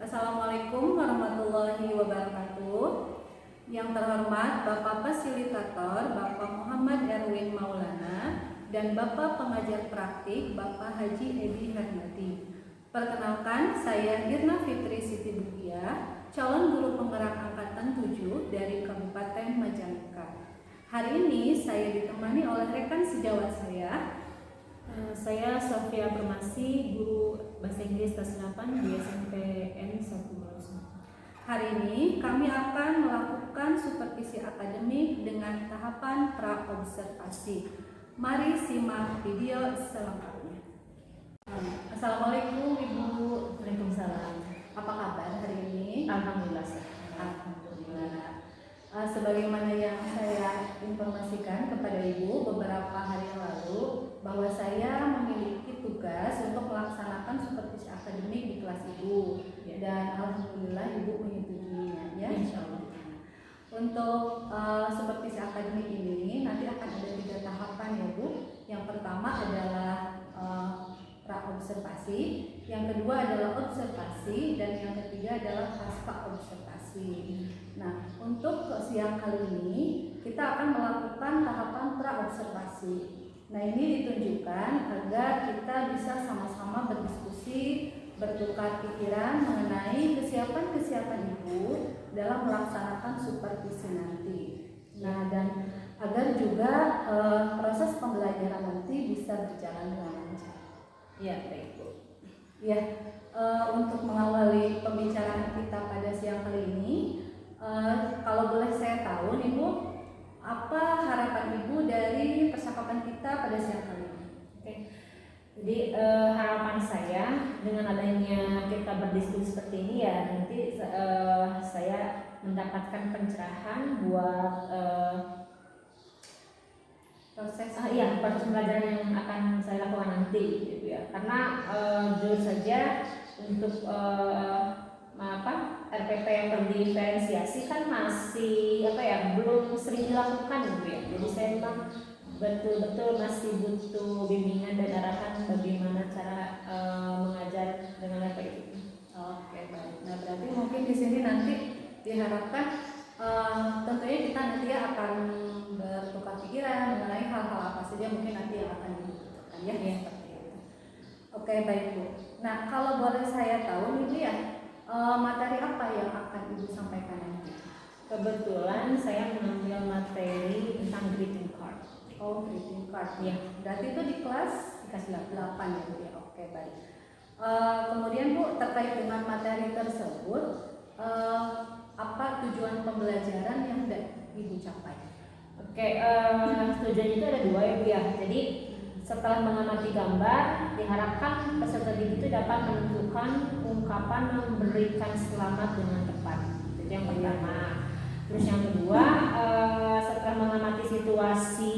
Assalamualaikum warahmatullahi wabarakatuh. Yang terhormat Bapak Fasilitator Bapak Muhammad Erwin Maulana dan Bapak Pengajar Praktik Bapak Haji Edi Hermati. Perkenalkan, saya Irna Fitri Siti Bukia, calon guru penggerak angkatan 7 dari Kabupaten Majalengka. Hari ini saya ditemani oleh rekan sejawat saya. Saya Sofia Permasi, guru Bahasa Inggris kelas 8 di SMP N1 Bulausma. Hari ini kami akan melakukan supervisi akademik dengan tahapan pra-observasi. Mari simak video selengkapnya. Assalamualaikum Ibu. Waalaikumsalam. Apa kabar hari ini? Alhamdulillah. Alhamdulillah. Sebagaimana yang saya informasikan kepada Ibu beberapa hari yang lalu, bahwa saya memiliki tugas untuk melaksanakan supervisi akademik di kelas Ibu, dan alhamdulillah Ibu menyetujuinya, ya. Insya Allah. Untuk supervisi akademik ini nanti akan ada 3 tahapan, ya Bu. Yang pertama adalah pra-observasi, yang kedua adalah observasi, dan yang ketiga adalah pasca observasi. Nah, untuk siang kali ini kita akan melakukan tahapan pra-observasi. Nah, ini ditunjukkan agar kita bisa sama-sama berdiskusi, bertukar pikiran mengenai kesiapan-kesiapan Ibu dalam melaksanakan supervisi nanti. Nah, dan agar juga proses pembelajaran nanti bisa berjalan dengan lancar. Ya, baik Bu. Ya, untuk mengawali pembicaraan kita pada siang kali ini, kalau boleh saya tahu nih Bu, apa harapan Ibu dari percakapan kita pada siang kali ini? Oke. Jadi harapan saya dengan adanya kita berdiskusi seperti ini ya, nanti saya mendapatkan pencerahan buat proses pembelajaran yang akan saya lakukan nanti, gitu ya. Karena jujur saja untuk RPP yang berdiferensiasi kan masih belum sering dilakukan, gitu ya. Jadi saya memang betul-betul masih butuh bimbingan dan arahan bagaimana cara mengajar dengan RPP. Oke, baik. Nah, berarti mungkin di sini nanti diharapkan tentunya kita nanti akan bertukar pikiran mengenai hal-hal apa saja mungkin nanti yang akan dibutuhkan, ya. Seperti itu. Oke, baik Bu. Nah, kalau boleh saya tahu nih Bu ya, materi apa yang akan Ibu sampaikan nanti? Kebetulan saya mengambil materi tentang greeting card. Oh, greeting card. Ya. Berarti itu di kelas 8 ya Bu ya. Oke, baik. Kemudian Bu, terkait dengan materi tersebut, apa tujuan pembelajaran yang hendak Ibu capai? Oke, tujuan itu ada 2 ya Bu ya. Jadi setelah mengamati gambar, diharapkan peserta didik itu dapat menentukan ungkapan memberikan selamat dengan tepat. Itu yang pertama. Terus yang kedua, setelah mengamati situasi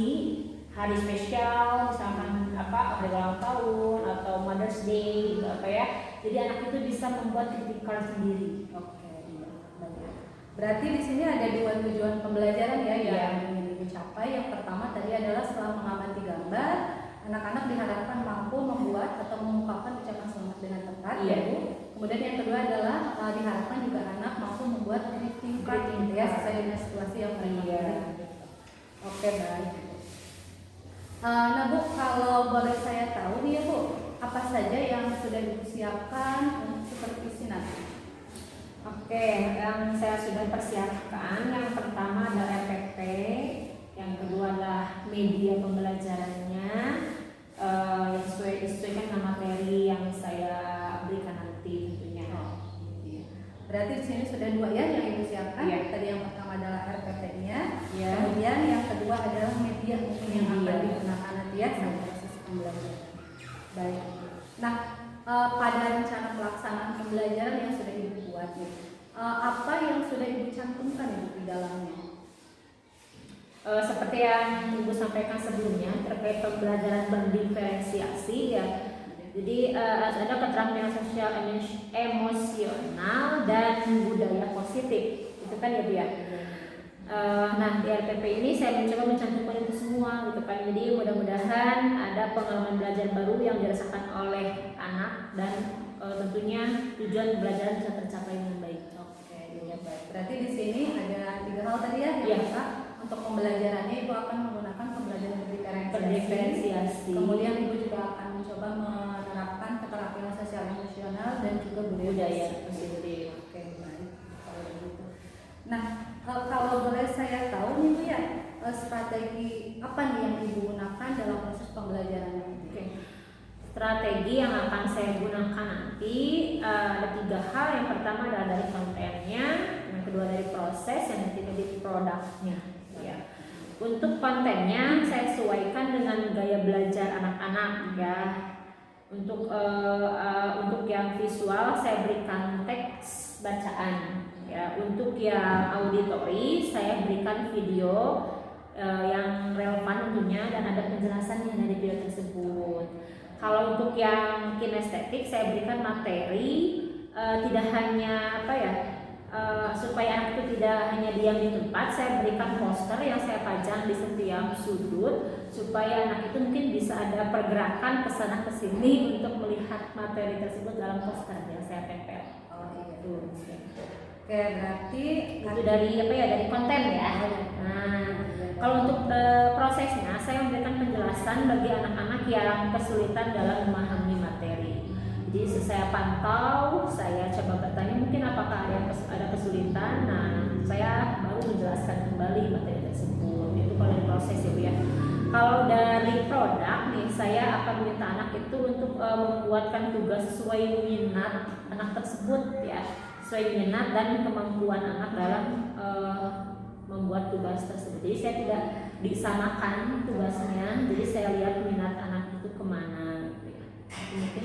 hari spesial, misalkan hari ulang tahun atau Mother's Day, gitu jadi anak itu bisa membuat greeting card sendiri. Oke, iya. Berarti di sini ada 2 tujuan pembelajaran ya yang ingin dicapai. Yang pertama tadi adalah setelah mengamati gambar, anak-anak diharapkan mampu membuat atau mengungkapkan ucapan selamat dengan tepat, ya Bu. Kemudian yang kedua adalah diharapkan juga anak mampu membuat greeting card ya, sesuai dengan situasi yang mereka miliki. Oke, baik. Nah Bu, kalau boleh saya tahu nih ya Bu, apa saja yang sudah disiapkan untuk supervisi nanti? Oke, yang saya sudah persiapkan, yang pertama adalah RPP, yang kedua adalah media pembelajarannya, disesuaikan dengan materi yang saya berikan nanti tentunya. Berarti di sini sudah 2 ya yang Ibu siapkan. Ya. Tadi yang pertama adalah RPP-nya, ya. Kemudian yang kedua adalah media mungkin yang akan digunakan nanti ya dalam proses pembelajaran. Baik. Nah, pada rencana pelaksanaan pembelajaran yang sudah Ibu buat nih, apa yang sudah Ibu cantumkan Ibu di dalamnya? Seperti yang Ibu sampaikan sebelumnya terkait pembelajaran berdiferensiasi ya. Jadi ada keterampilan sosial, emosional, dan budaya positif. Itu kan ya Bu ya. Nah, di RPP ini saya mencoba mencantumkan itu semua gitu kan. Jadi mudah-mudahan ada pengalaman belajar baru yang dirasakan oleh anak dan tentunya tujuan belajar bisa tercapai dengan baik. Oke, ya baik. Berarti di sini ada 3 hal tadi ya. Yang Iya. pertama, untuk pembelajarannya Ibu akan menggunakan pembelajaran Berdiferensiasi. Kemudian Ibu juga akan mencoba menerapkan keterampilan sosial emosional dan juga budaya. Oke, baik. Kalau begitu. Nah, kalau boleh saya tahu nih Bu ya, strategi apa nih yang Ibu gunakan dalam proses pembelajaran ini? Oke. Strategi yang akan saya gunakan nanti ada 3 hal. Yang pertama adalah dari kontennya, yang kedua dari proses, yang ketiga dari produknya. Ya. Untuk kontennya saya sesuaikan dengan gaya belajar anak-anak ya. Untuk yang visual saya berikan teks bacaan. Ya, untuk yang auditori saya berikan video yang relevan tentunya dan ada penjelasannya dari video tersebut. Kalau untuk yang kinestetik saya berikan materi tidak hanya supaya anak itu tidak hanya diam di tempat, saya berikan poster yang saya pajang di setiap sudut supaya anak itu mungkin bisa ada pergerakan kesana kesini untuk melihat materi tersebut dalam poster yang saya tempel. Oh iya. Oke, Berarti itu dari konten ya. Nah, kalau untuk prosesnya saya memberikan penjelasan bagi anak-anak yang kesulitan dalam memahami materi. Jadi saya pantau, saya coba bertanya mungkin apakah ada kesulitan. Nah, saya baru menjelaskan kembali materi tersebut. Itu kalau dari proses ya Bu ya. Kalau dari produk nih, saya akan meminta anak itu untuk membuatkan tugas sesuai minat anak tersebut ya, sesuai minat dan kemampuan anak dalam membuat tugas tersebut. Jadi saya tidak disamakan tugasnya, jadi saya lihat minat anak itu kemana. Mungkin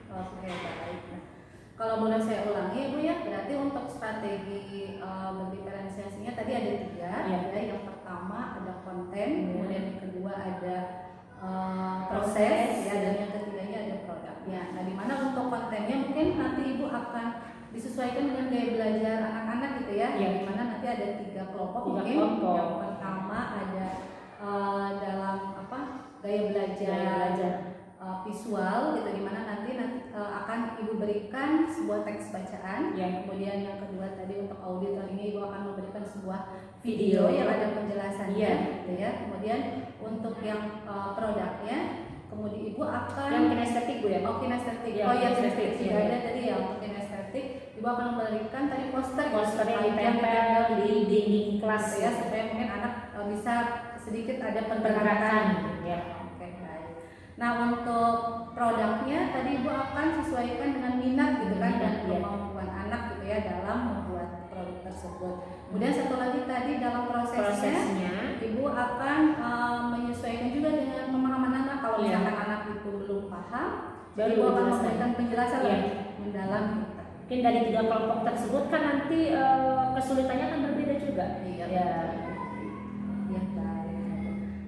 oke, baik. Nah, kalau boleh saya ulangi Bu ya, berarti untuk strategi berdiferensiasinya tadi ada 3 ya. Yang pertama ada konten, kemudian yang kedua ada proses ya, dan yang ketiganya ada produk. Ya, nah di mana untuk kontennya mungkin nanti Ibu akan disesuaikan dengan gaya belajar anak-anak gitu ya. Di mana nanti ada 3 kelompok mungkin. Yang pertama ada dalam gaya belajar visual gitu, dimana nanti akan Ibu berikan sebuah teks bacaan. Kemudian yang kedua tadi untuk auditor ini Ibu akan memberikan sebuah video yang ada penjelasannya gitu ya. Kemudian untuk yang produknya, kemudian Ibu akan yang kinestetik Bu ya. Kinestetik. Yang kinestetik ya. ada tadi ya. Untuk kinestetik Ibu akan memberikan tadi poster yang ditempel di dinding kelas ya, supaya mungkin anak bisa sedikit ada pergerakan ya. Nah, untuk produknya tadi Ibu akan sesuaikan dengan minat gitu kan, dan kemampuan anak gitu ya dalam membuat produk tersebut. Kemudian satu lagi tadi dalam prosesnya Ibu akan menyesuaikan juga dengan pemahaman anak. Kalau misalkan anak itu belum paham, jadi Ibu akan memberikan penjelasan lebih mendalam gitu. Mungkin dari 3 kelompok tersebut kan nanti kesulitannya akan berbeda juga.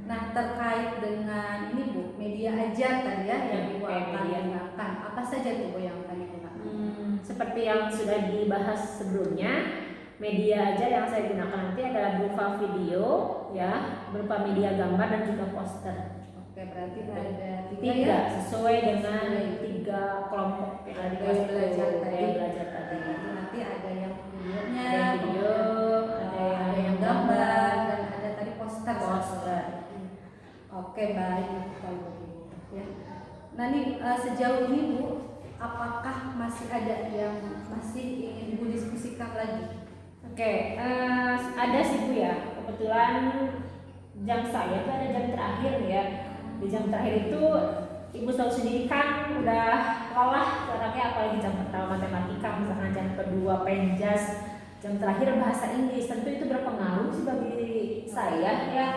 Nah, terkait dengan ini Bu, media ajar tadi ya yang Ibu akan gunakan. Apa saja tuh Bu yang akan digunakan? Seperti yang sudah dibahas sebelumnya, media ajar yang saya gunakan nanti adalah berupa video ya, berupa media gambar dan juga poster. Oke, berarti ada 3 ya, sesuai dengan 3 kelompok yang ada belajar tadi. Nanti ada yang videonya, ada video, ada yang gambar, dan ada tadi poster. Oke, baik kalau begitu ya. Nah nih sejauh ini Bu, apakah masih ada yang masih ingin Ibu diskusikan lagi? Oke, ada sih Bu ya. Kebetulan jam saya itu ada jam terakhir ya. Di jam terakhir itu Ibu tahu sendiri kan udah lelah anaknya, apalagi jam pertama matematika, misalkan jam kedua penjas, jam terakhir bahasa Inggris. Tentu itu berpengaruh sih bagi saya ya.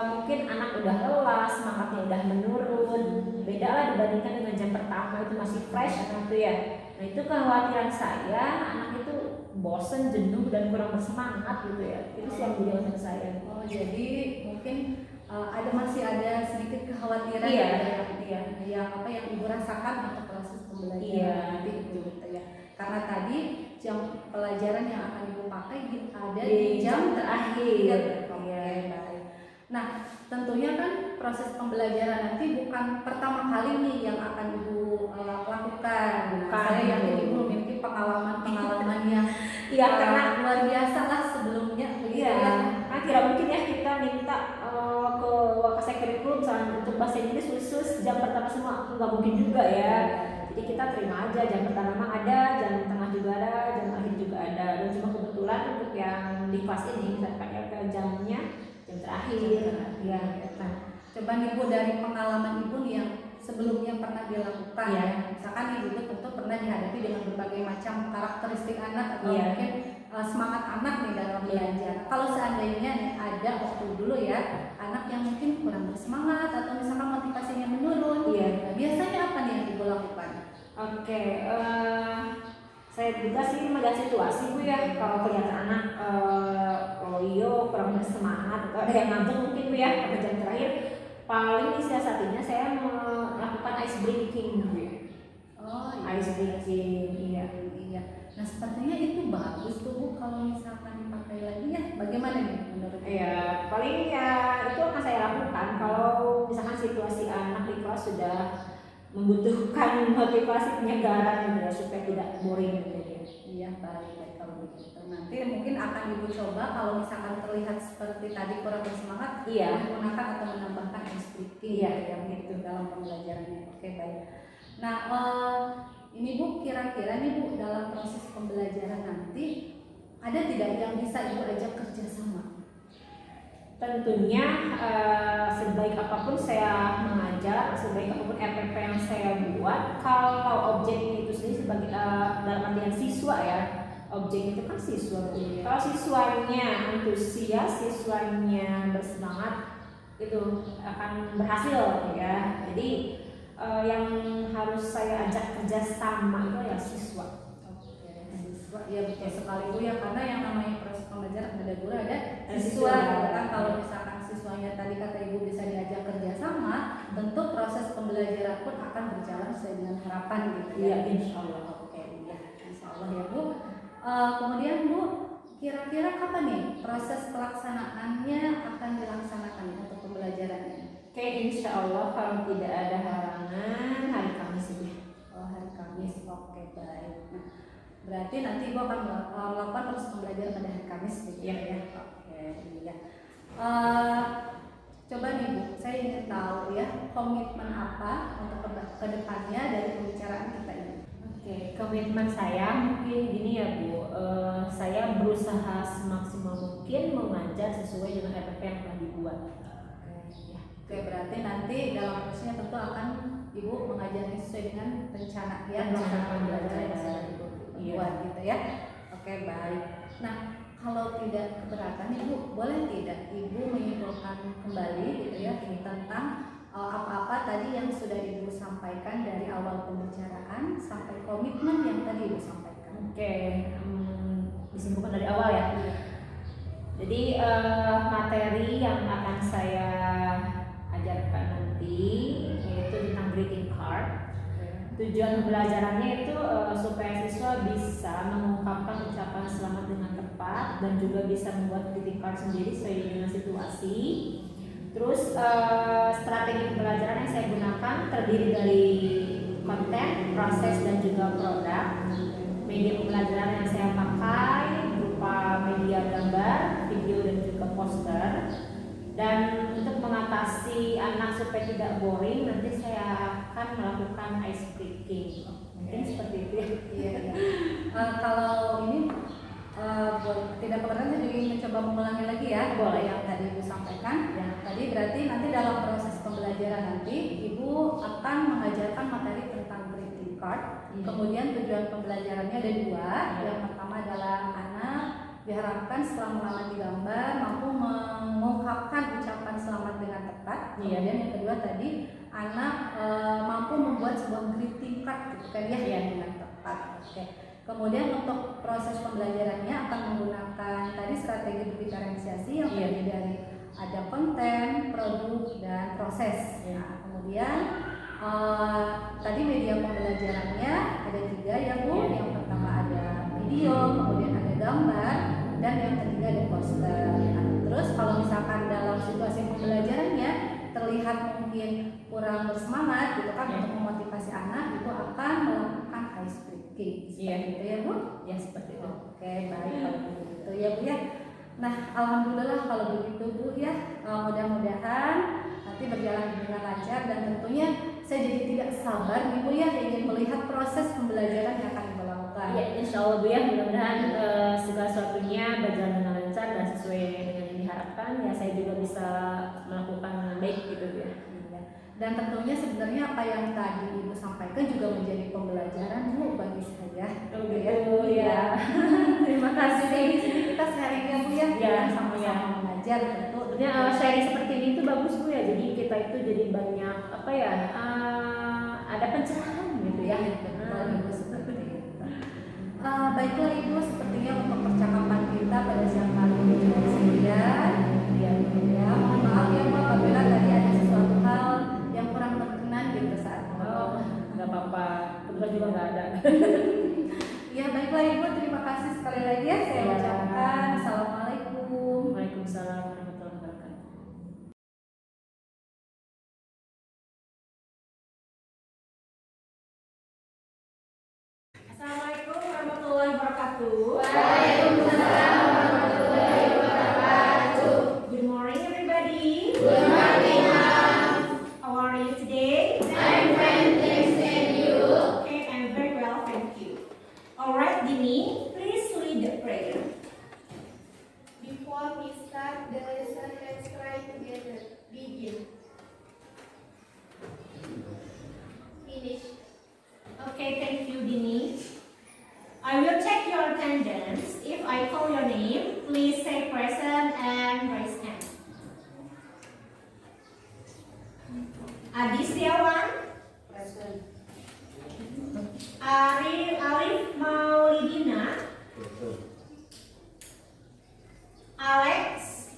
Mungkin anak udah lelah, semangatnya udah menurun, beda lah dibandingkan dengan jam pertama itu masih fresh gitu ya. Nah itu kekhawatiran saya, anak itu bosen, jenuh dan kurang bersemangat gitu ya. Itu sih yang jadi concern saya. Oh, jadi mungkin masih ada sedikit kekhawatiran yang Ibu rasakan untuk proses pembelajaran nanti gitu ya. Karena tadi jam pelajaran yang akan Ibu pakai ada di jam terakhir. Baik. Nah, tentunya kan proses pembelajaran nanti bukan pertama kali nih yang akan Ibu lakukan. Bukan. Saya yakin ibu memiliki pengalaman yang Iya, karena luar biasa lah sebelumnya. begitu iya, ya. kan tidak mungkin ya kita minta ke wakasek kurikulum misalnya untuk bahasa Inggris khusus jam pertama semua, nggak mungkin juga ya. Jadi kita terima aja, jam pertama ada, jam tengah juga ada, jam akhir juga ada. Dan cuma kebetulan untuk yang di kelas ini misalkan ya ke jamnya jam terakhir. Ya, Nah, coba nih Bu, dari pengalaman ibu nih yang sebelumnya pernah dilakukan Iya. ya, misalkan ibu itu tentu pernah dihadapi dengan berbagai macam karakteristik anak atau Iya. mungkin semangat anak nih dalam belajar. Kalau seandainya nih ada waktu dulu ya anak yang mungkin kurang bersemangat atau misalkan motivasinya menurun, Iya. nah, biasanya apa nih yang ibu lakukan? Oke, saya juga sih melihat situasi Bu ya. Kalau kelihatan anak loyo, kurang bersemangat, atau ada yang ngantuk mungkin Bu ya pada jam terakhir, paling siasatinya saya melakukan ice breaking Bu ya. Oh Ice breaking, iya. iya. Nah sepertinya itu bagus tuh Bu kalau misalkan dipakai lagi ya. Bagaimana nih menurut ibu? Ya, paling ya itu akan saya lakukan kalau misalkan situasi anak di kelas sudah membutuhkan motivasi penyegaran gitu ya, supaya tidak boring gitu ya. Iya, baik kalau begitu. Nanti mungkin akan ibu coba kalau misalkan terlihat seperti tadi kurang bersemangat, Iya. menggunakan atau menambahkan ice breaking Iya. yang itu dalam pembelajarannya. Oke, baik. Nah, ini Bu, kira-kira nih Bu, dalam proses pembelajaran nanti ada tidak yang bisa ibu ajak kerjasama? Tentunya sebaik apapun saya mengajar, sebaik apapun RPP yang saya buat, kalau objeknya itu sendiri sebagai dalam artian siswa ya, objek itu kan siswa. Kalau siswanya antusias, siswanya bersemangat, itu akan berhasil ya. Jadi yang harus saya ajak kerjasama itu ya siswa. Siswa, ya betul sekali Bu ya, karena yang namanya proses pembelajaran ada guru ada Siswa. siswa gitu kan. Kalau misalkan siswanya tadi kata ibu bisa diajak kerjasama, tentu proses pembelajaran pun akan berjalan sesuai dengan harapan gitu ya. Iya, insya Allah. Oke, iya, insya Allah ya Bu. Kemudian Bu, kira-kira kapan nih proses pelaksanaannya akan dilaksanakan untuk pembelajarannya? Oke, insya Allah kalau tidak ada halangan hari Kamis ini. Oh, hari Kamis, oke baik. Nah, berarti nanti Ibu akan melakukan proses pembelajaran pada hari Kamis gitu Iya. ya. Oke, iya. Coba nih Bu, saya ingin tahu ya komitmen apa untuk ke depannya dari pembicaraan kita ini. Oke, komitmen saya mungkin gini ya Bu, saya berusaha semaksimal mungkin mengajar sesuai dengan RPP yang telah dibuat. Oke, berarti nanti dalam prosesnya tentu akan Ibu mengajarnya sesuai dengan rencana ya, Rencana pembelajaran yang sudah pembelajaran. Ibu Iya. buat gitu ya. Oke, baik. Nah, kalau tidak keberatan Ibu, boleh tidak Ibu menyimpulkan kembali gitu ya tentang apa-apa tadi yang sudah Ibu sampaikan dari awal pembicaraan sampai komitmen yang tadi Ibu sampaikan. Oke, disimpulkan dari awal ya. Jadi materi yang akan saya ajarkan nanti yaitu tentang greeting card. Tujuan pembelajarannya itu supaya siswa bisa mengungkapkan ucapan selamat dengan tepat dan juga bisa membuat greeting card sendiri sesuai dengan situasi. Terus strategi pembelajaran yang saya gunakan terdiri dari konten, proses dan juga produk. Media pembelajaran yang saya pakai berupa media gambar, video dan juga poster. Dan untuk mengatasi anak supaya tidak boring, nanti saya akan melakukan ice breaking. Mungkin seperti itu ya. Iya. Kalau ini tidak keberatan, saya juga ingin mencoba mengulangi lagi ya. Boleh. Yang tadi Ibu sampaikan. Ya, tadi berarti nanti dalam proses pembelajaran nanti Ibu akan mengajarkan materi tentang greeting card. Kemudian tujuan pembelajarannya ada dua. Yang pertama adalah anak diharapkan setelah mengamati gambar mampu mengungkapkan ucapan selamat dengan tepat. Kemudian yang kedua tadi anak mampu membuat sebuah greeting card gitu kan ya dengan tepat. Oke. Kemudian untuk proses pembelajarannya akan menggunakan tadi strategi diferensiasi yang terdiri dari ada konten, produk dan proses. Nah, kemudian tadi media pembelajarannya ada 3 ya Bu. Yang pertama ada video, kemudian ada gambar, dan yang ketiga ada poster. Nah, terus kalau misalkan dalam situasi pembelajarannya terlihat melihat mungkin kurang bersemangat gitu kan, Ya. untuk memotivasi anak, itu akan melakukan ice breaking. Iya. Seperti itu ya Bu? Ya seperti itu. Oke, baik kalau begitu ya Bu ya. Nah, alhamdulillah kalau begitu Bu ya. Mudah-mudahan nanti berjalan dengan lancar, dan tentunya saya jadi tidak sabar nih Bu ya, ingin melihat proses pembelajaran yang akan Ibu lakukan. Ya, insya Allah Bu ya, mudah-mudahan segala sesuatunya berjalan dengan lancar dan sesuai dengan yang diharapkan. Ya, saya juga bisa melakukan dengan baik gitu Bu ya. Iya. Dan tentunya sebenarnya apa yang tadi Ibu sampaikan juga menjadi pembelajaran Bu bagi saya. Oh, gitu, ya. Terima kasih. Di sini kita sharing ya Bu ya, Ya, sama-sama mengajar tentu. Sebenarnya sharing seperti ini tuh bagus Bu ya. Jadi kita itu jadi banyak apa ya? Ada pencerahan gitu ya. Betul Ibu, seperti itu. Baiklah Ibu, sepertinya untuk percakapan kita pada siang kali ini cukup sekian. Ya, mohon maaf ya Bu apabila tadi ada sesuatu hal yang kurang berkenan gitu saat ngobrol. Nggak apa-apa. Kebetulan juga nggak ada. Ya baiklah Ibu, terima kasih sekali lagi ya saya Ya. ucapkan. Assalamualaikum. Waalaikumsalam warahmatullahi wabarakatuh. Assalamualaikum warahmatullahi wabarakatuh. Good morning, everybody. Good morning, Mom. How are you today? I'm fine, thanks, and you? Okay, I'm very well, thank you. All right, Dini, please lead the prayer. Before we start the lesson, let's try together. Begin. Finish. Okay, thank you, Dini. I will check your attendance. If I call your name, please say present and raise hand. Adi Setiawan, Present. Arif Maulidina, Alex,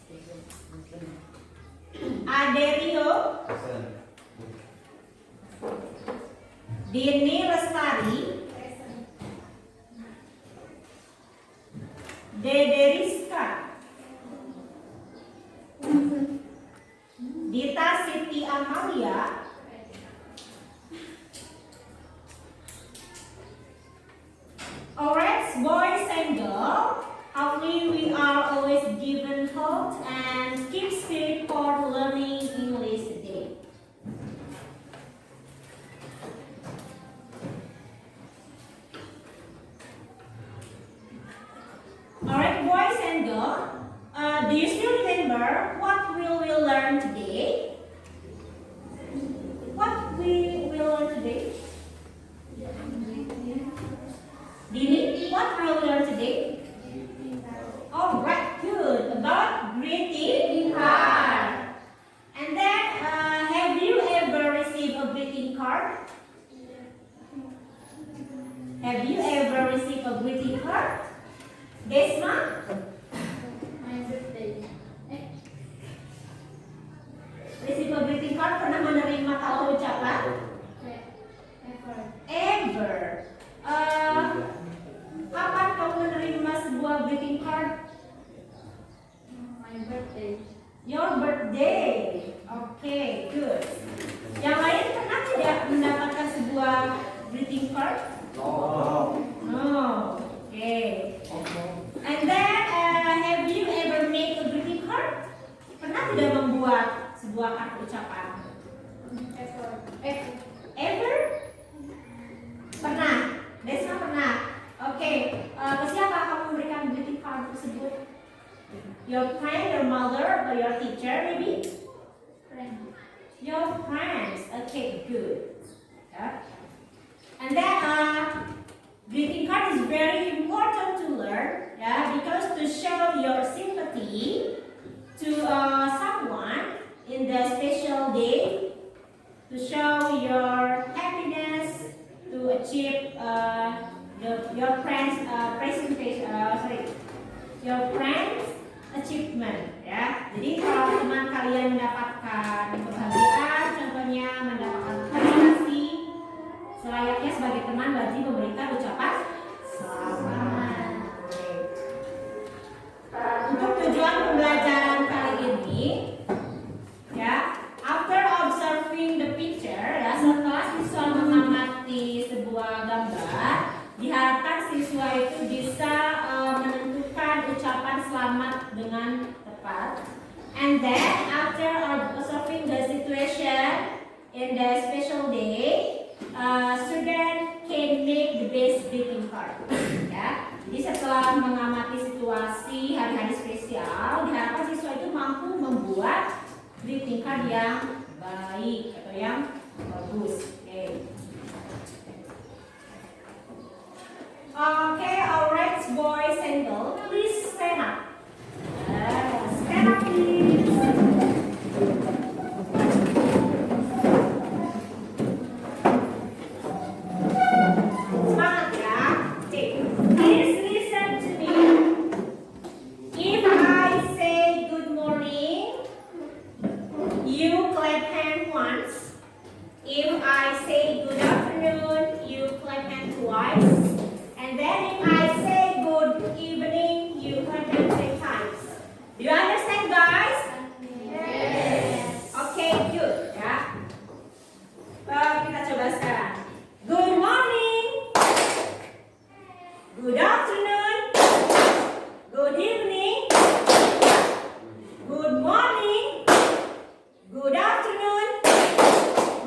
Aderio, Dini Lestari, Dede Rizka, Dita Siti Amalia, alright, boys and girls, hopefully we are always given hope and keep spirit for learning English today. Alright, boys and girls, do you still remember what will we learn today? What we will learn today? Dini, what will we learn today? Alright, good. About greeting card. And then, have you ever received a greeting card? Have you ever received a greeting card? Desma? My birthday. Receive a greeting card, pernah menerima kata ucapan? Ever. Ever. Kapan kamu menerima sebuah greeting card? My birthday. Your birthday. Okay, good. Yang lain pernah tidak mendapatkan sebuah greeting card? No. Okay. And then, have you ever made a greeting card? Pernah tidak membuat sebuah kartu ucapan? Ever. Ever? Pernah? Desma pernah? Oke. Ke siapa kamu memberikan greeting card tersebut? Your friend, your mother, or your teacher maybe? Friend. Your friends. Okay, good. Yeah. And then, greeting card is very important to learn, yeah, because to show your sympathy to someone in the special day, to show your happiness, to achieve your friends' presentation, your friends' achievement, ya. Jadi kalau teman kalian mendapatkan kebahagiaan, contohnya mendapatkan prestasi, selayaknya sebagai teman wajib memberikan ucapan selamat. Untuk tujuan pembelajaran kali ini, ya, after greeting card yang baik atau yang bagus. Okay, alright, boys and girls, please stand up. Stand up, please. Semangat ya. Okay. Please listen to me. If I say good morning, you clap hand once. If I say good afternoon, you clap hand twice. And then if I say good evening, you clap hand 3 times. Do you understand, guys? Yes. Okay, good. Ya. Kita coba sekarang. Good morning. Good afternoon. Good evening. Good morning. Good afternoon.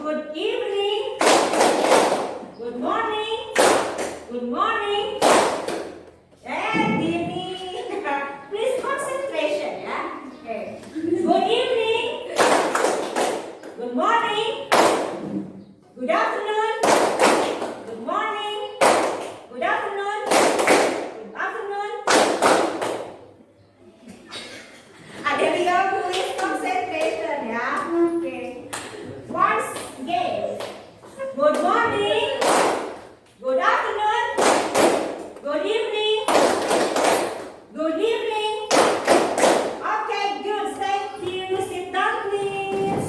Good evening. Good morning. Good morning. And gini. Please concentration ya. Okay. Good evening. Good morning. Good afternoon. Good morning. Good afternoon. Good afternoon. Ada dia, please concentration ya. Okay. Once again. Good morning. Good afternoon. Good evening. Good evening. Okay, good. Thank you. Sit down, please.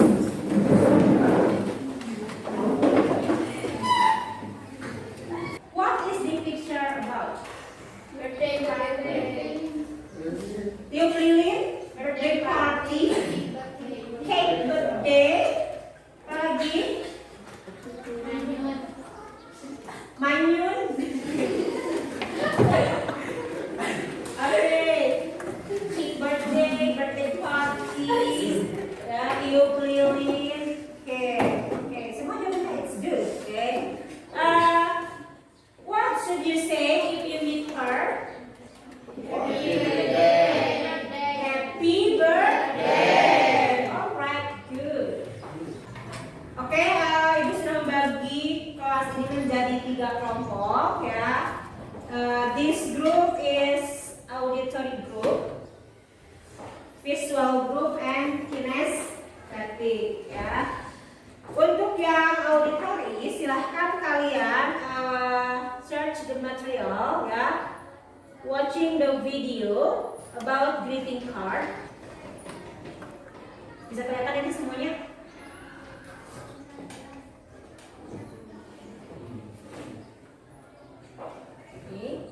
What is the picture about? Birthday party. Tiup lilin, birthday party, cake birthday, apa lagi? Manyun. Oke, cake birthday, birthday party, ya, tiup lilin. Oke, semua jawabannya it's good. Oke. What should you say if you meet her? Happy birthday. Alright, good. Oke, Ibu sudah membagi kelas ini menjadi 3 kelompok ya. This group is auditory group, visual group, and kinesthetic ya. Untuk yang auditory, silahkan kalian search the material ya. Watching the video about greeting card. Bisa kelihatan ini semuanya? Oke.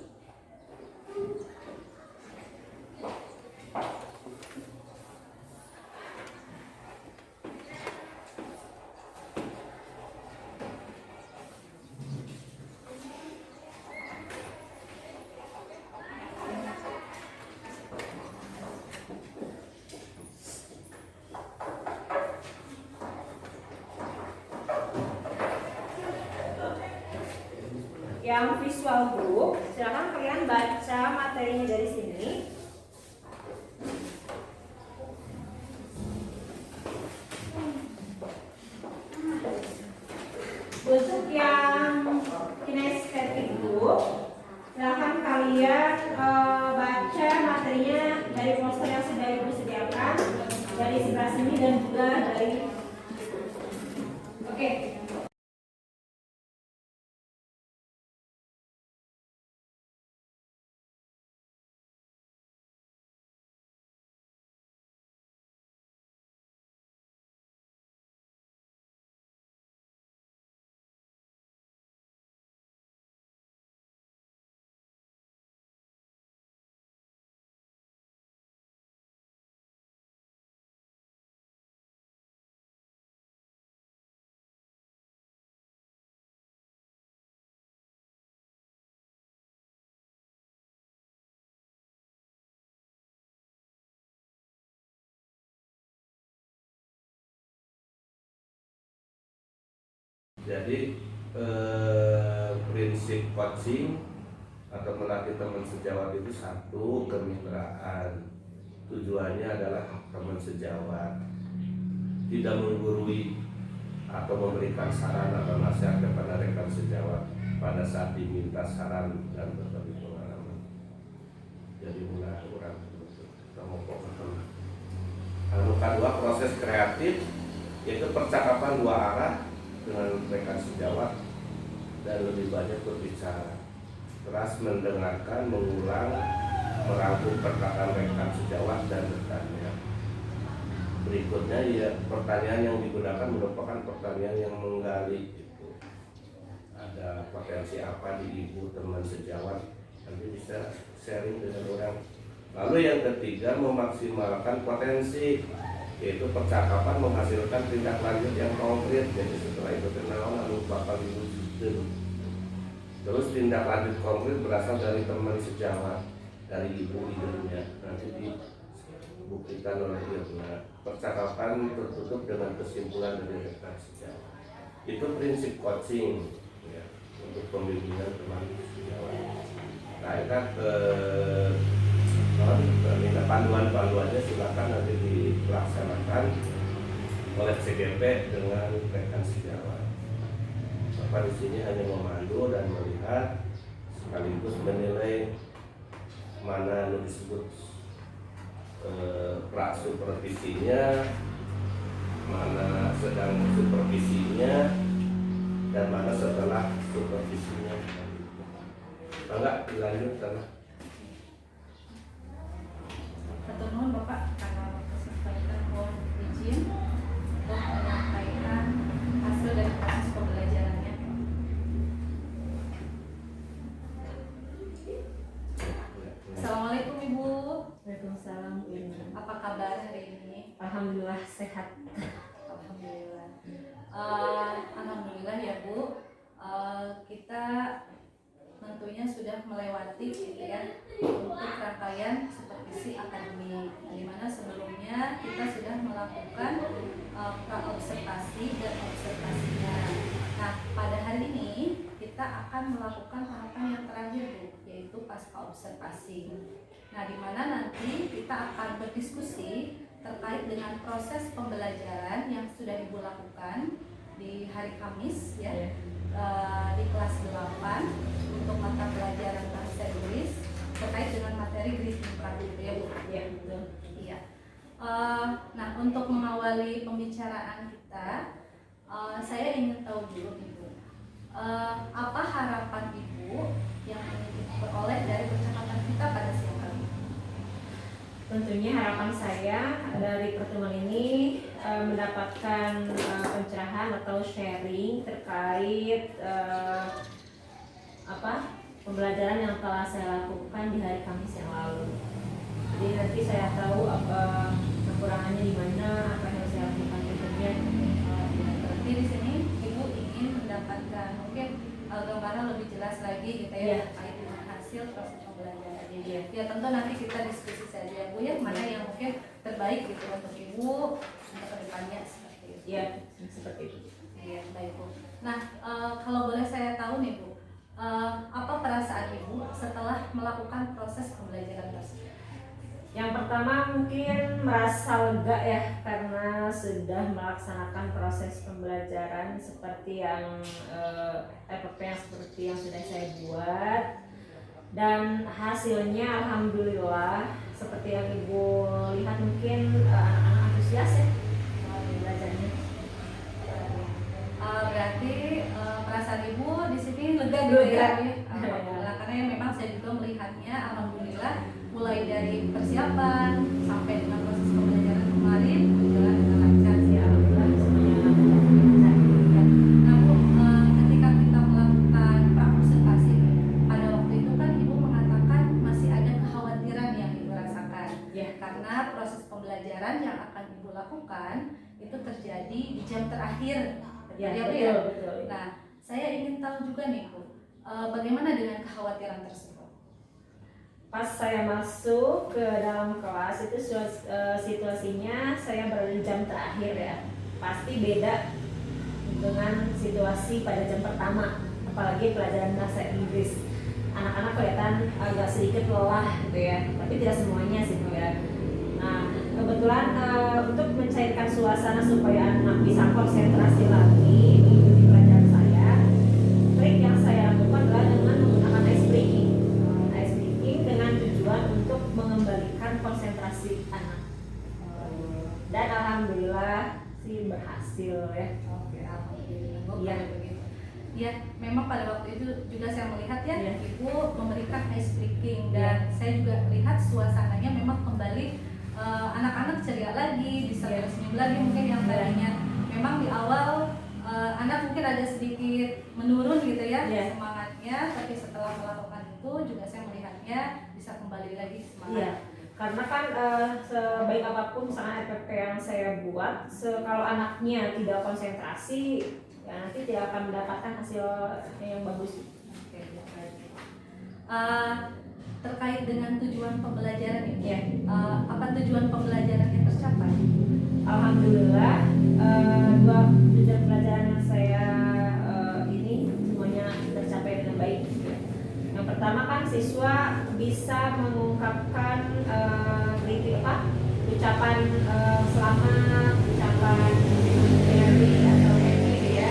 Yang visual group, silakan kalian baca materinya dari sini. Untuk yang kinesthetic group, silakan kalian baca materinya dari poster yang sudah Ibu sediakan dari sebelah sini dan juga dari. Oke. Jadi prinsip coaching atau melatih teman sejawat itu satu, kemitraan. Tujuannya adalah teman sejawat tidak menggurui atau memberikan saran atau nasihat kepada rekan sejawat pada saat diminta saran dan berbagi pengalaman. Jadi mulai orang kamu pokoknya. Lalu kedua, proses kreatif yaitu percakapan dua arah dengan rekan sejawat dan lebih banyak berbicara, keras mendengarkan, mengulang, merangkum perkataan rekan sejawat dan rekannya. Berikutnya ya, pertanyaan yang digunakan merupakan pertanyaan yang menggali itu. Ada potensi apa di ibu teman sejawat, nanti bisa sharing dengan orang. Lalu yang ketiga, memaksimalkan potensi, yaitu percakapan menghasilkan tindak lanjut yang konkret. Jadi setelah itu kenal lalu bakal diwujudkan. Terus tindak lanjut konkret berasal dari teman sejawat, dari ibu-ibunya, nanti dibuktikan oleh Irna. Percakapan tertutup dengan kesimpulan dari rekan sejawat. Itu prinsip coaching ya, untuk pembimbingan teman sejawat. Nah, minta panduan-panduannya silakan nanti dilaksanakan oleh CGP dengan rekan sejawat. Bapak di sini hanya memandu dan melihat sekaligus menilai mana yang disebut pra supervisinya, mana sedang supervisinya, dan mana setelah supervisinya. Enggak dilanjut karena Hatur nuhun Bapak karena kesempatan mohon izin untuk menyampaikan hasil dari proses pembelajarannya. Assalamualaikum Ibu. Waalaikumsalam. Apa kabar hari ini? Alhamdulillah sehat. Alhamdulillah. Alhamdulillah ya Bu. Kita tentunya sudah melewati gitu ya untuk rangkaian supervisi akademik, di mana sebelumnya kita sudah melakukan pra-observasi dan observasinya. Nah, pada hari ini kita akan melakukan tahapan yang terakhir Bu, yaitu pasca observasi. Nah, di mana nanti kita akan berdiskusi terkait dengan proses pembelajaran yang sudah Ibu lakukan di hari Kamis ya. Di kelas 8 untuk mata pelajaran bahasa Inggris terkait dengan materi greeting card gitu ya Bu. Ya, betul. Iya. Nah, untuk mengawali pembicaraan kita, saya ingin tahu dulu Ibu, apa harapan Ibu yang ingin diperoleh dari percakapan kita pada siang kali ini? Tentunya harapan saya dari pertemuan ini mendapatkan pencerahan atau sharing terkait pembelajaran yang telah saya lakukan di hari Kamis yang lalu. Jadi nanti saya tahu apa kekurangannya di mana, apa yang harus saya lakukan berikutnya. Berarti di sini Ibu ingin mendapatkan mungkin gambaran lebih jelas lagi gitu ya terkait dengan hasil proses pembelajaran. Ya tentu nanti kita diskusi saja ya Bu ya, mana yang mungkin terbaik gitu untuk Ibu untuk kedepannya seperti itu. Ya, seperti itu. Iya, baik Bu. Nah, kalau boleh saya tahu nih Bu, apa perasaan Ibu setelah melakukan proses pembelajaran tersebut? Yang pertama mungkin merasa lega ya, karena sudah melaksanakan proses pembelajaran seperti yang seperti yang sudah saya buat, dan hasilnya alhamdulillah seperti yang Ibu lihat, mungkin anak-anak antusias ya belajarnya. Berarti perasaan Ibu di sini lega gitu ya? Alhamdulillah, karena yang memang saya juga melihatnya alhamdulillah mulai dari persiapan sampai dengan proses pembelajaran kemarin berjalan dengan lancar sih, alhamdulillah semuanya lancar. Nah Bu, ketika kita melakukan pra-observasi pada waktu itu kan Ibu mengatakan masih ada kekhawatiran yang Ibu rasakan Ya. karena proses pembelajaran yang akan Ibu lakukan itu terjadi di jam terakhir. Ya, Bu, betul. Nah, saya ingin tahu juga nih Bu, bagaimana dengan kekhawatiran tersebut? Pas saya masuk ke dalam kelas itu situasinya saya berada di jam terakhir ya, pasti beda dengan situasi pada jam pertama, apalagi pelajaran bahasa Inggris. Anak-anak kelihatan agak sedikit lelah gitu ya, tapi tidak semuanya sih Bu ya. Nah, kebetulan untuk mencairkan suasana supaya anak bisa konsentrasi lagi mengikuti pelajaran saya, trik yang saya lakukan adalah dengan menggunakan ice breaking. Ice breaking dengan tujuan untuk mengembalikan konsentrasi anak. Dan alhamdulillah sih berhasil ya. Oke, alhamdulillah. Iya. Begitu. Ya, memang pada waktu itu juga saya melihat ya, Iya. Ibu memberikan ice breaking dan saya juga melihat suasananya memang kembali anak-anak ceria lagi, bisa Iya. tersenyum lagi mungkin yang Iya. tadinya memang di awal anak mungkin ada sedikit menurun gitu ya Iya. semangatnya, tapi setelah melakukan itu juga saya melihatnya bisa kembali lagi semangat. Iya. Karena kan sebaik apapun misalnya RPP yang saya buat, kalau anaknya tidak konsentrasi, ya nanti tidak akan mendapatkan hasil yang bagus. Oke, baik. Terkait dengan tujuan pembelajaran ini, Ya. apa tujuan pembelajaran yang tercapai? Alhamdulillah dua tujuan pelajaran yang saya ini semuanya tercapai dengan baik. Yang pertama kan siswa bisa mengungkapkan ucapan selamat, ucapan happy atau happy ya,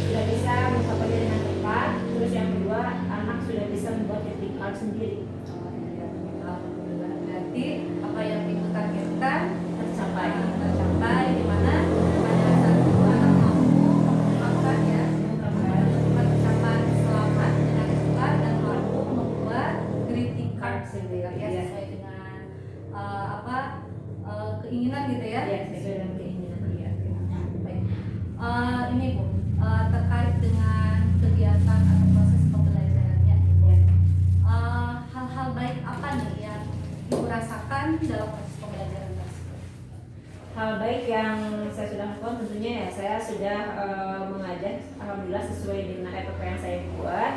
sudah bisa mengungkapkannya dengan tepat. Terus yang kedua, anak sudah bisa membuat greeting card sendiri. Alhamdulillah, berarti apa yang Ibu targetkan Tercapai. di mana pada saat itu anak mampu mengungkapkan ya ucapan selamat dengan tepat dan mampu membuat greeting card sendiri ya, Iya. sesuai dengan keinginan gitu ya. Ya, sesuai dengan keinginan dia. Baik. Ini Bu, terkait dengan kegiatan atau proses pembelajarannya, Ya. hal-hal baik apa nih yang Ibu rasakan dalam proses pembelajaran tersebut? Hal baik yang saya sudah lakukan tentunya ya saya sudah mengajar alhamdulillah sesuai dengan SOP yang saya buat.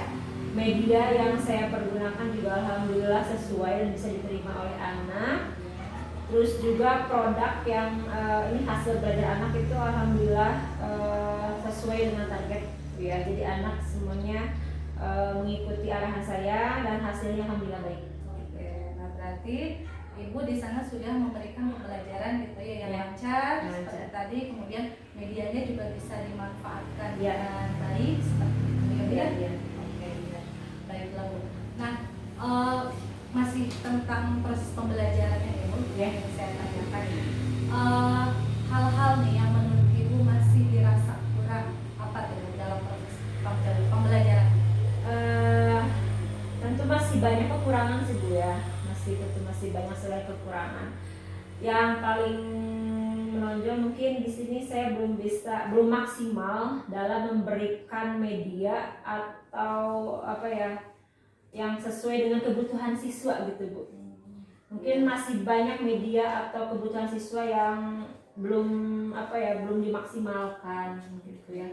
Media yang saya pergunakan juga alhamdulillah sesuai dan bisa diterima oleh anak. Terus juga produk yang ini hasil belajar anak itu alhamdulillah sesuai dengan target ya. Jadi anak semuanya mengikuti arahan saya dan hasilnya alhamdulillah baik. Oke, nah berarti Ibu di sana sudah memberikan pembelajaran gitu ya yang Ya, lancar, lancar. seperti tadi, kemudian medianya juga bisa dimanfaatkan Ya. dengan baik seperti itu ya. Ya. Oke, ya. Baiklah Bu. Nah, masih tentang proses pembelajarannya ya Bu, Ya. yang saya tanyakan. Hal-hal nih yang menurut Ibu masih dirasa kurang apa tuh dalam proses pembelajaran? Tentu masih banyak kekurangan sih Bu ya, masih banyak sekali kekurangan. Yang paling menonjol mungkin di sini saya belum maksimal dalam memberikan media atau apa ya yang sesuai dengan kebutuhan siswa gitu Bu. Mungkin masih banyak media atau kebutuhan siswa yang belum dimaksimalkan gitu ya.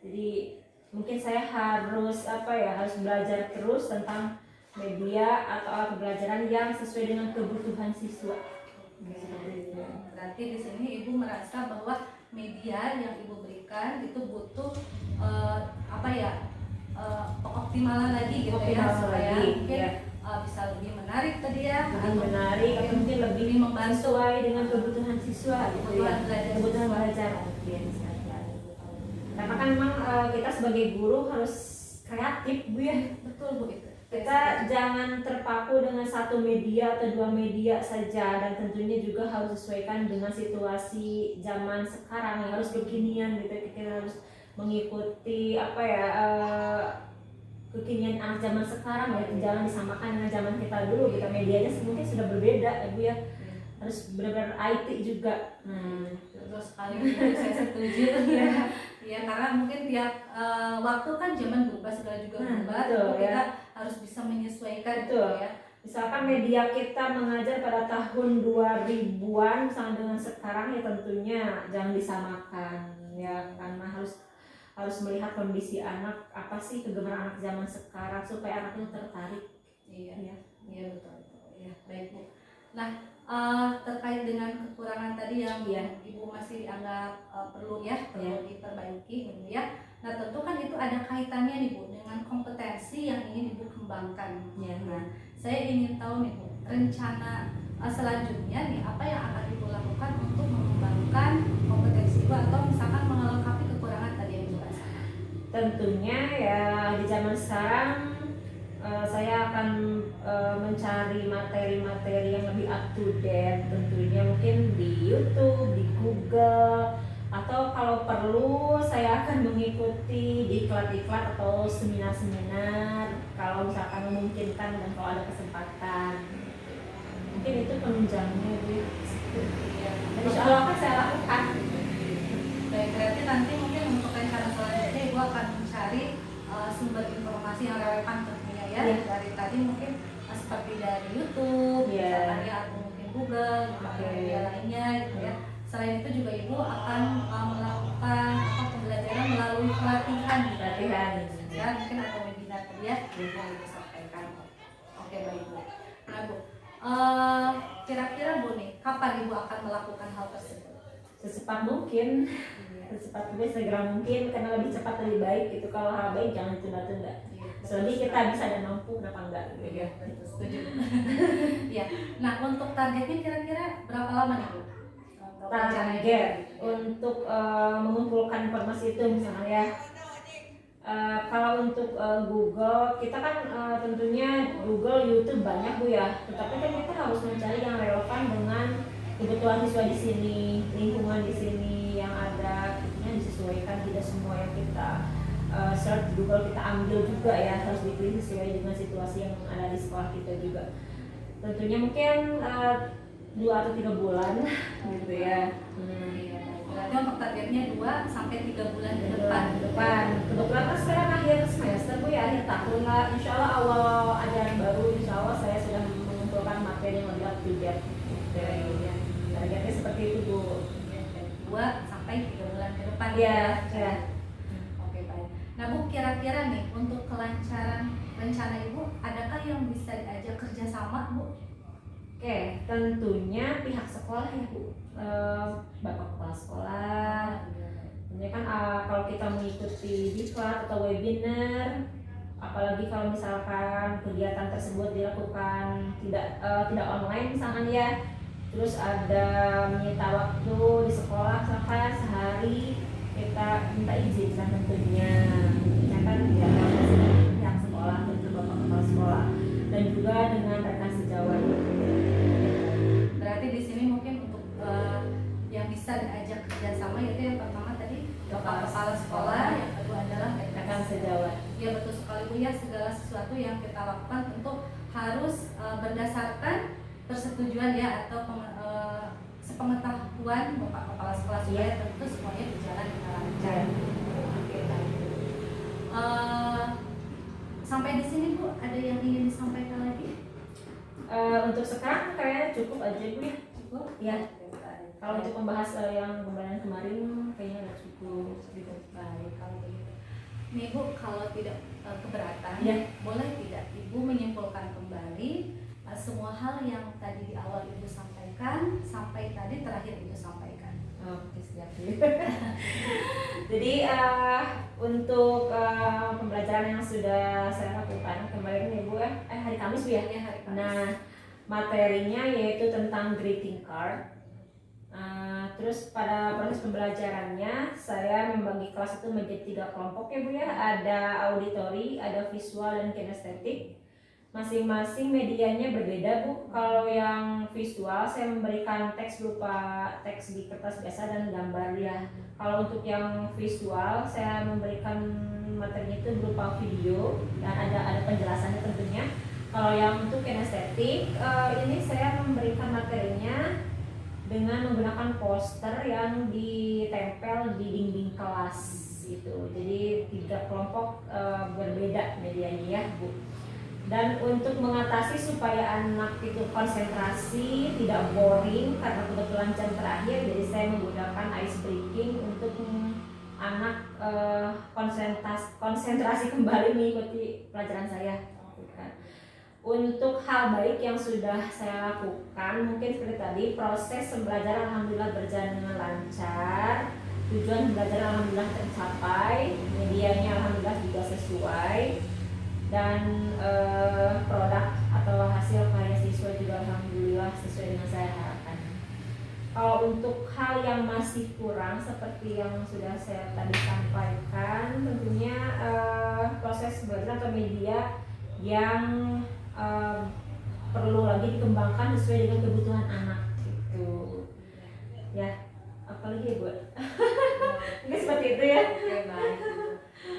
Jadi mungkin saya harus harus belajar terus tentang media atau alat pembelajaran yang sesuai dengan kebutuhan siswa. Berarti di sini Ibu merasa bahwa media yang Ibu berikan itu butuh pengoptimalan lagi gitu ya, Optimal supaya lagi, mungkin ya. Bisa lebih menarik tadi ya, Lebih atau menarik atau mungkin lebih membantu sesuai dengan kebutuhan siswa gitu ya. Kebutuhan belajar mungkin. Karena kan memang kita sebagai guru harus kreatif Bu ya. betul Bu itu. Kita jangan terpaku dengan satu media atau dua media saja, dan tentunya juga harus sesuaikan dengan situasi zaman sekarang yang harus kekinian gitu. Kita harus mengikuti kekinian anak zaman sekarang ya, jangan disamakan dengan zaman kita dulu. Kita medianya mungkin sudah berbeda ya Bu ya, harus benar-benar IT juga. Betul sekali, saya setuju ya. Ya karena mungkin tiap waktu kan zaman berubah, segala juga berubah, betul, tentu kita ya. harus bisa menyesuaikan gitu Betul. ya. Misalkan media kita mengajar pada tahun 2000-an sama dengan sekarang ya tentunya jangan disamakan ya, karena harus melihat kondisi anak, apa sih kegemaran anak zaman sekarang supaya anaknya tertarik. Iya, iya betul. Ya, baik Bu. Nah, terkait dengan kekurangan tadi yang Ibu masih dianggap perlu diperbaiki gitu ya. Nah, tentu kan itu ada kaitannya nih Bu dengan kompetensi yang ingin Ibu kembangkan. Ya. Nah, saya ingin tahu nih Bu, rencana selanjutnya nih apa yang akan Ibu lakukan untuk mengembangkan kompetensi Ibu atau misalkan melengkapi kekurangan tadi yang Ibu rasakan? Tentunya ya di zaman sekarang saya akan mencari materi-materi yang lebih up to date, tentunya mungkin di YouTube, di Google, atau kalau perlu saya akan mengikuti diklat-diklat atau seminar-seminar kalau misalkan memungkinkan dan kalau ada kesempatan. Mungkin itu penunjangnya Bu. Insya Allah akan saya lakukan. Baik, berarti nanti mungkin untuk rencana selanjutnya Ibu akan mencari sumber informasi yang relevan tentunya ya. Iya. Dari tadi mungkin seperti dari YouTube, Iya. misalkan ya, atau mungkin Google, atau media lainnya gitu ya. Selain itu juga Ibu akan melakukan pembelajaran melalui pelatihan gitu ya, mungkin atau webinar tadi ya yang Ibu sampaikan. Oke baik Bu. Nah Bu, kira-kira Bu nih, kapan Ibu akan melakukan hal tersebut? Secepat mungkin, secepat mungkin, segera mungkin, karena lebih cepat lebih baik gitu. Kalau hal baik jangan ditunda-tunda. Selagi kita bisa dan mampu, kenapa enggak gitu ya. Setuju. Ya. Nah untuk targetnya kira-kira berapa lama nih Bu? Untuk rencananya? Target untuk mengumpulkan informasi itu misalnya ya. Kalau untuk Google, kita kan tentunya Google, YouTube banyak Bu ya. Tetapi kan kita harus mencari yang relevan dengan kebutuhan siswa di sini, lingkungan di sini yang ada, tentunya disesuaikan. Tidak semua yang kita search di Google kita ambil juga ya, harus dipilih sesuai dengan situasi yang ada di sekolah kita juga. Tentunya mungkin 2 atau 3 bulan gitu ya. Berarti untuk targetnya 2 sampai 3 bulan ke depan. Kebetulan kan sekarang akhir semester Bu ya, akhir tahun lah. Insya Allah awal ajaran baru, insya Allah saya sudah mengumpulkan materi yang lebih up to date. Targetnya seperti itu Bu. 2 sampai 3 bulan ke depan Iya. Oke baik. Nah Bu, kira-kira nih untuk kelancaran rencana Ibu, adakah yang bisa diajak kerjasama Bu? Oke, tentunya pihak sekolah ya Bu, Bapak Kepala Sekolah. Tentunya kan kalau kita mengikuti diklat atau webinar, apalagi kalau misalkan kegiatan tersebut dilakukan tidak online misalkan ya, terus ada menyita waktu di sekolah misalkan sehari, kita minta izin kan tentunya, kan ya pihak sekolah, tentu Bapak Kepala Sekolah dan juga dengan rekan sejawat. Berarti di sini mungkin untuk yang bisa diajak kerjasama yaitu yang pertama tadi Bapak Kepala Sekolah, yang kedua adalah Rekan sejawat. Ya betul sekali Bu ya, segala sesuatu yang kita lakukan tentu harus berdasarkan persetujuan ya atau sepengetahuan Bapak Kepala Sekolah supaya tentu semuanya berjalan dengan lancar. Oke, baik. Sampai di sini Bu, ada yang ingin disampaikan lagi? Untuk sekarang kayaknya cukup aja Bu ya. Cukup? Ya. Kalau untuk membahas yang pembahasan kemarin kayaknya udah cukup gitu. Baik, kalau begitu. Nih Bu, kalau tidak keberatan, Ya. boleh tidak Ibu menyimpulkan kembali semua hal yang tadi di awal Ibu sampaikan sampai tadi terakhir Ibu sampaikan. Oke, siap. Jadi untuk pembelajaran yang sudah saya lakukan kemarin ya Bu ya, hari Kamis Bu ya. Ya, hari Kamis. Nah, materinya yaitu tentang greeting card. Terus pada proses pembelajarannya saya membagi kelas itu menjadi 3 kelompok ya Bu ya. Ada auditori, ada visual dan kinestetik. Masing-masing medianya berbeda Bu. Kalau yang visual saya memberikan teks berupa teks di kertas biasa dan gambar ya. Kalau untuk yang visual saya memberikan materinya itu berupa video dan ada penjelasannya tentunya. Kalau yang untuk kinestetik ini saya memberikan materinya dengan menggunakan poster yang ditempel di dinding kelas gitu. Jadi 3 kelompok berbeda medianya ya Bu. Dan untuk mengatasi supaya anak itu konsentrasi, tidak boring karena kebetulan jam terakhir, jadi saya menggunakan ice breaking untuk anak konsentrasi kembali mengikuti pelajaran saya. Untuk hal baik yang sudah saya lakukan, mungkin seperti tadi, proses pembelajaran alhamdulillah berjalan dengan lancar, tujuan belajar alhamdulillah tercapai, medianya alhamdulillah juga sesuai, dan produk atau hasil karya siswa juga alhamdulillah sesuai dengan saya harapkan. Kalau untuk hal yang masih kurang seperti yang sudah saya tadi sampaikan, tentunya proses belajar atau media yang perlu lagi dikembangkan sesuai dengan kebutuhan anak gitu. Ya, apalagi ya Bu? Mungkin seperti itu ya. Oke, baik.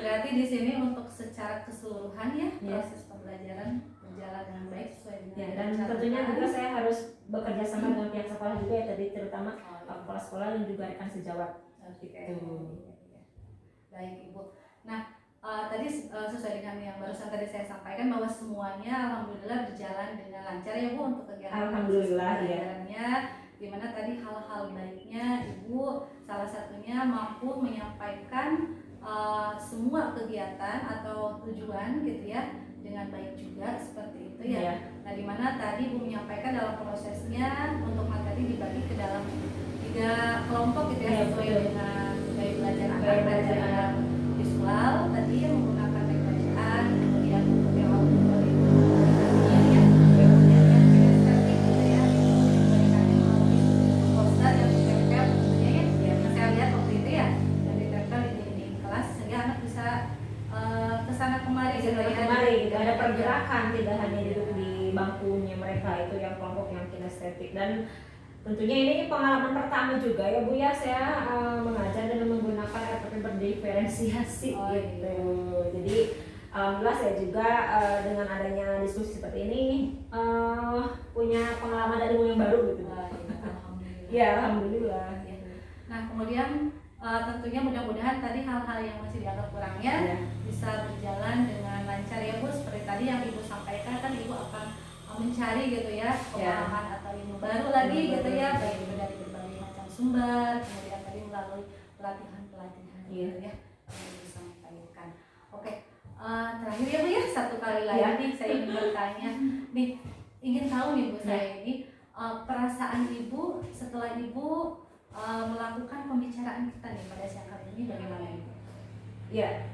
Berarti di sini untuk secara keseluruhan ya proses pembelajaran berjalan dengan baik sesuai dengan Ya, dan rencana. tentunya juga saya harus bekerja sama dengan pihak sekolah juga ya tadi, terutama kepala-sekolah dan juga rekan sejawat. Oke. Gitu. Baik Ibu. Nah, tadi sesuai dengan yang barusan tadi saya sampaikan bahwa semuanya alhamdulillah berjalan dengan lancar ya Bu untuk kegiatan Alhamdulillah, ya. pembelajarannya. Dimana tadi hal-hal baiknya Ibu salah satunya mampu menyampaikan semua kegiatan atau tujuan gitu ya dengan baik juga seperti itu ya. Iya. Nah, dimana tadi Ibu menyampaikan dalam prosesnya untuk materi dibagi ke dalam 3 kelompok gitu ya, Iya, sesuai betul. dengan gaya belajar anak, Gaya belajar belajar yang visual tadi yang menggunakan teks bacaan, kemudian untuk yang auditory itu ya, kemudian yang kinestetik gitu ya, memberikannya melalui poster yang ditempel tentunya ya, yang saya lihat waktu itu ya, yang ditempel di dinding kelas sehingga anak bisa kesana kemari gitu ya. Kemarin gitu ada pergerakan, tidak hanya duduk di bangkunya mereka, itu yang kelompok yang kinestetik. Dan tentunya ini pengalaman pertama juga ya Bu ya, saya mengajar dan menggunakan RPP berdiferensiasi Oh, gitu. Jadi alhamdulillah saya juga dengan adanya diskusi seperti ini punya pengalaman dan ilmu yang baru gitu. Alhamdulillah. Ya alhamdulillah. Nah, kemudian tentunya mudah-mudahan tadi hal-hal yang masih dianggap kurangnya Ya. bisa berjalan dengan lancar ya Bu. Seperti tadi yang Ibu sampaikan kan Ibu akan mencari gitu ya pengalaman atau ilmu baru lagi gitu ya, baik itu dari berbagai macam sumber, kemudian tadi melalui pelatihan-pelatihan gitu ya yang Ibu sampaikan. Oke, terakhir ya Bu ya, satu kali lagi Ya. nih saya ingin bertanya nih, ingin tahu nih Bu saya ini perasaan Ibu setelah Ibu melakukan pembicaraan kita nih pada siang kali ini bagaimana Ibu? Ya,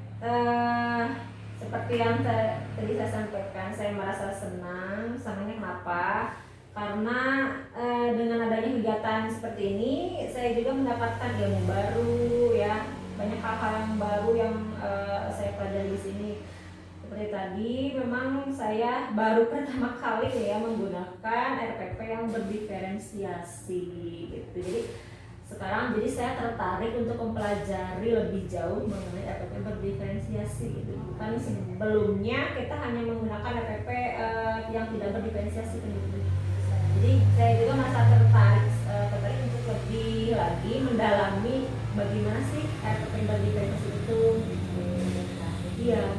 seperti yang tadi saya sampaikan, saya merasa senang. Senangnya kenapa? Karena dengan adanya kegiatan seperti ini, saya juga mendapatkan ilmu baru ya, banyak hal-hal yang baru yang saya pelajari di sini. Seperti tadi, memang saya baru pertama kali ya menggunakan RPP yang berdiferensiasi gitu. Jadi saya tertarik untuk mempelajari lebih jauh mengenai RPP berdiferensiasi gitu. Bukan sebelumnya kita hanya menggunakan RPP yang tidak berdiferensiasi gitu. Jadi saya juga merasa tertarik untuk lebih lagi mendalami bagaimana sih RPP berdiferensiasi itu. Iya.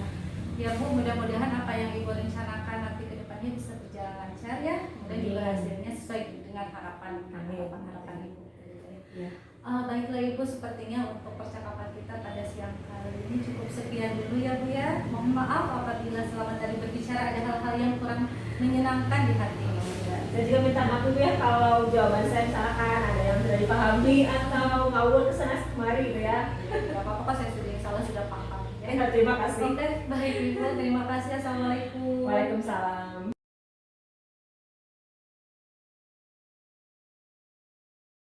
Ya Bu, mudah-mudahan apa yang Ibu rencanakan nanti ke depannya bisa berjalan lancar ya. Kemudian juga hasilnya sesuai dengan harapan Ibu. Ya. Baiklah Ibu, sepertinya untuk percakapan kita pada siang kali ini cukup sekian dulu ya Bu ya. Mohon maaf apabila selama tadi berbicara ada hal-hal yang kurang menyenangkan di hati Ibu ya. Saya juga minta maaf ya kalau jawaban saya misalkan ada yang sudah dipahami atau ngawur kesana kemari gitu ya. Gak apa-apa kok, saya sudah insya Allah sudah paham ya. Terima kasih. Oke, baik Ibu, terima kasih. Assalamualaikum. Waalaikumsalam.